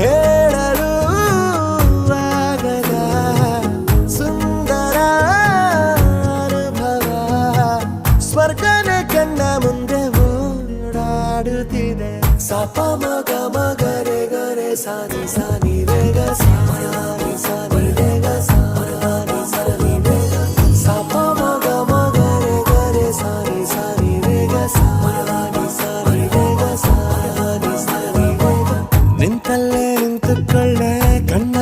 ಹೇಳಲು ಆಗದ ಸುಂದರ ಅನುಭವ ಸ್ವರ್ಗನೇ ಕಣ್ಣ ಮುಂದೆ ಓಡಾಡುತ್ತಿದೆ ಸಪ ಮಗ ಮಗರೆ ಗರೆ ಸಾನಿ ಸಾನಿ ವೇಗ ಸಾನಿ ಸಾನಿ ವೇಗ ಸಾನಿ ಸಾನಿ ವೇಗ ಸಪ ಮಗ ಮಗರೆ ಗರೆ ಸಾನಿ ಸಾನಿ ವೇಗ ಸಾನಿ ಸಾನಿ ವೇಗ ಸಾನಿ ಸಾನಿ ವೇಗ ನಿಂತಲ್ಲೇ ನಿಂತುಕೊಳ್ಳೆ ಕಣ್ಣ